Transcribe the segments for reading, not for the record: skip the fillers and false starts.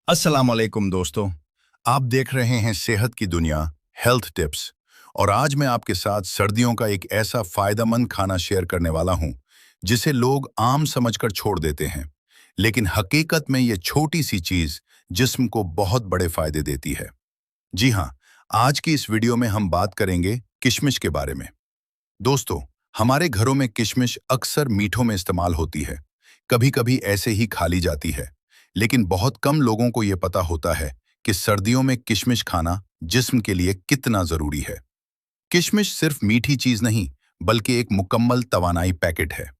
अस्सलाम वालेकुम दोस्तों। आप देख रहे हैं सेहत की दुनिया हेल्थ टिप्स। और आज मैं आपके साथ सर्दियों का एक ऐसा फायदेमंद खाना शेयर करने वाला हूं जिसे लोग आम समझकर छोड़ देते हैं, लेकिन हकीकत में ये छोटी सी चीज जिस्म को बहुत बड़े फायदे देती है। जी हाँ, आज की इस वीडियो में हम बात करेंगे किशमिश के बारे में। दोस्तों, हमारे घरों में किशमिश अक्सर मीठों में इस्तेमाल होती है, कभी कभी ऐसे ही खा ली जाती है, लेकिन बहुत कम लोगों को ये पता होता है कि सर्दियों में किशमिश खाना जिस्म के लिए कितना जरूरी है। किशमिश सिर्फ मीठी चीज नहीं, बल्कि एक मुकम्मल तवानाई पैकेट है।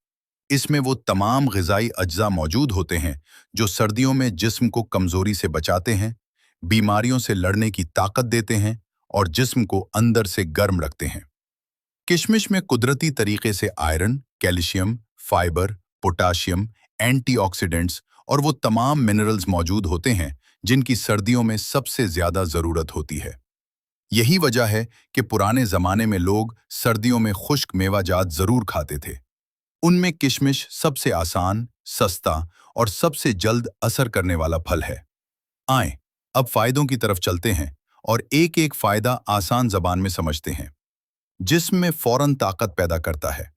इसमें वो तमाम ग़िज़ाई अज्जा मौजूद होते हैं जो सर्दियों में जिस्म को कमजोरी से बचाते हैं, बीमारियों से लड़ने की ताकत देते हैं और जिस्म को अंदर से गर्म रखते हैं। किशमिश में कुदरती तरीके से iron, calcium, fibre, potassium, antioxidants और वो तमाम मिनरल्स मौजूद होते हैं जिनकी सर्दियों में सबसे ज्यादा जरूरत होती है। यही वजह है कि पुराने जमाने में लोग सर्दियों में खुश्क मेवाजात जरूर खाते थे। उनमें किशमिश सबसे आसान, सस्ता और सबसे जल्द असर करने वाला फल है। आएं, अब फायदों की तरफ चलते हैं और एक एक फायदा आसान जबान में समझते हैं। जिस्म में फौरन ताकत पैदा करता है।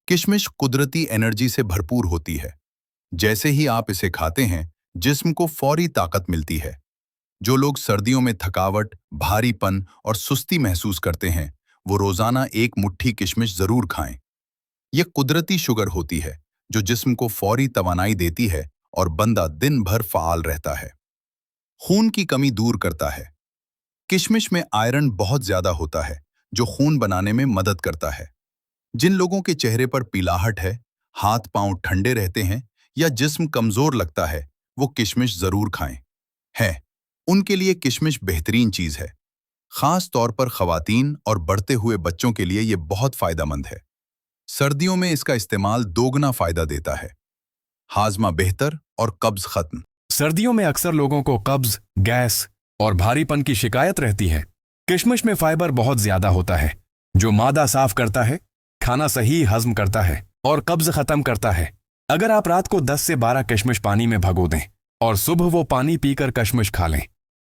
किशमिश कुदरती एनर्जी से भरपूर होती है। जैसे ही आप इसे खाते हैं, जिस्म को फौरी ताकत मिलती है। जो लोग सर्दियों में थकावट, भारीपन और सुस्ती महसूस करते हैं, वो रोजाना एक मुट्ठी किशमिश जरूर खाएं। यह कुदरती शुगर होती है जो जिस्म को फौरी तवानाई देती है और बंदा दिन भर फाल रहता है। खून की कमी दूर करता है। किशमिश में आयरन बहुत ज्यादा होता है जो खून बनाने में मदद करता है। जिन लोगों के चेहरे पर पीलाहट है, हाथ पांव ठंडे रहते हैं या जिस्म कमजोर लगता है, वो किशमिश जरूर खाएं। उनके लिए किशमिश बेहतरीन चीज है। खास तौर पर खवातीन और बढ़ते हुए बच्चों के लिए ये बहुत फायदेमंद है। सर्दियों में इसका इस्तेमाल दोगुना फायदा देता है। हाजमा बेहतर और कब्ज खत्म। सर्दियों में अक्सर लोगों को कब्ज, गैस और भारीपन की शिकायत रहती है। किशमिश में फाइबर बहुत ज्यादा होता है जो मादा साफ करता है, खाना सही हजम करता है और कब्ज खत्म करता है। अगर आप रात को 10 से 12 किशमिश पानी में भगो दें और सुबह वो पानी पीकर किशमिश खा लें,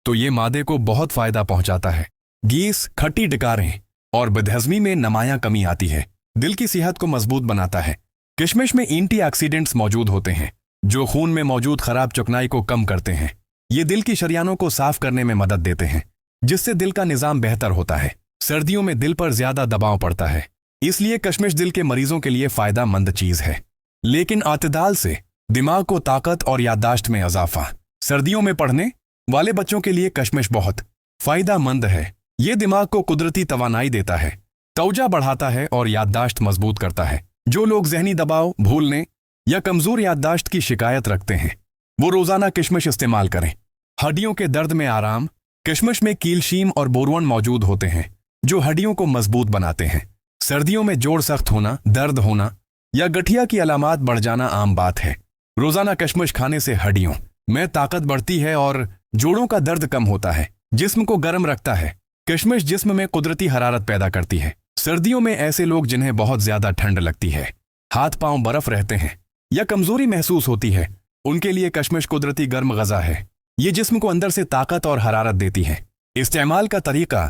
तो ये मादे को बहुत फायदा पहुंचाता है। गैस, खट्टी डकारें और बदहजमी में नुमायां कमी आती है। दिल की सेहत को मजबूत बनाता है। किशमिश में एंटीऑक्सीडेंट्स मौजूद होते हैं जो खून में मौजूद खराब चिकनाई को कम करते हैं। ये दिल की शरियानों को साफ करने में मदद देते हैं, जिससे दिल का निजाम बेहतर होता है। सर्दियों में दिल पर ज्यादा दबाव पड़ता है, इसलिए किशमिश दिल के मरीजों के लिए फायदेमंद चीज है। लेकिन आतदाल से दिमाग को ताकत और याददाश्त में इजाफा। सर्दियों में पढ़ने वाले बच्चों के लिए किशमिश बहुत फायदेमंद है। ये दिमाग को कुदरती तवानाई देता है, तवज्जो बढ़ाता है और याददाश्त मजबूत करता है। जो लोग जहनी दबाव, भूलने या कमजोर याददाश्त की शिकायत रखते हैं, वो रोजाना किशमिश इस्तेमाल करें। हड्डियों के दर्द में आराम। किशमिश में कैल्शियम और बोरोन मौजूद होते हैं जो हड्डियों को मजबूत बनाते हैं। सर्दियों में जोड़ सख्त होना, दर्द होना या गठिया की अलामात बढ़ जाना आम बात है। रोजाना किशमिश खाने से हड्डियों में ताकत बढ़ती है और जोड़ों का दर्द कम होता है। जिस्म को गर्म रखता है। किशमिश जिस्म में कुदरती हरारत पैदा करती है। सर्दियों में ऐसे लोग जिन्हें बहुत ज्यादा ठंड लगती है, हाथ पांव बर्फ रहते हैं या कमजोरी महसूस होती है, उनके लिए किशमिश कुदरती गर्म ग़िज़ा है। ये जिस्म को अंदर से ताकत और हरारत देती है। इस्तेमाल का तरीका: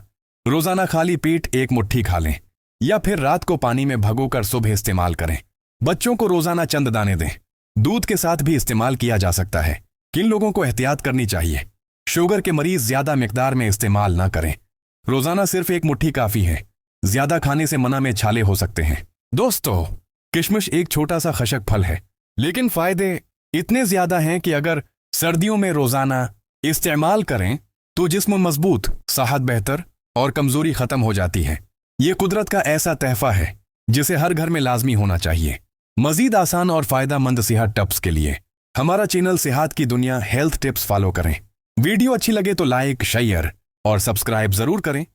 रोजाना खाली पेट एक मुट्ठी खा लें या फिर रात को पानी में भगोकर सुबह इस्तेमाल करें। बच्चों को रोजाना चंद दाने दें। दूध के साथ भी इस्तेमाल किया जा सकता है। किन लोगों को एहतियात करनी चाहिए? शुगर के मरीज ज्यादा मिकदार में इस्तेमाल ना करें। रोजाना सिर्फ एक मुट्ठी काफी है। ज्यादा खाने से मना में छाले हो सकते हैं। दोस्तों, किशमिश एक छोटा सा खशक फल है, लेकिन फायदे इतने ज्यादा हैं कि अगर सर्दियों में रोजाना इस्तेमाल करें तो जिस्म मजबूत, सेहत बेहतर और कमजोरी खत्म हो जाती है। ये कुदरत का ऐसा तोहफा है जिसे हर घर में लाजमी होना चाहिए। मजीद आसान और फायदेमंद सेहत टिप्स के लिए हमारा चैनल सेहत की दुनिया हेल्थ टिप्स फॉलो करें। वीडियो अच्छी लगे तो लाइक, शेयर और सब्सक्राइब जरूर करें।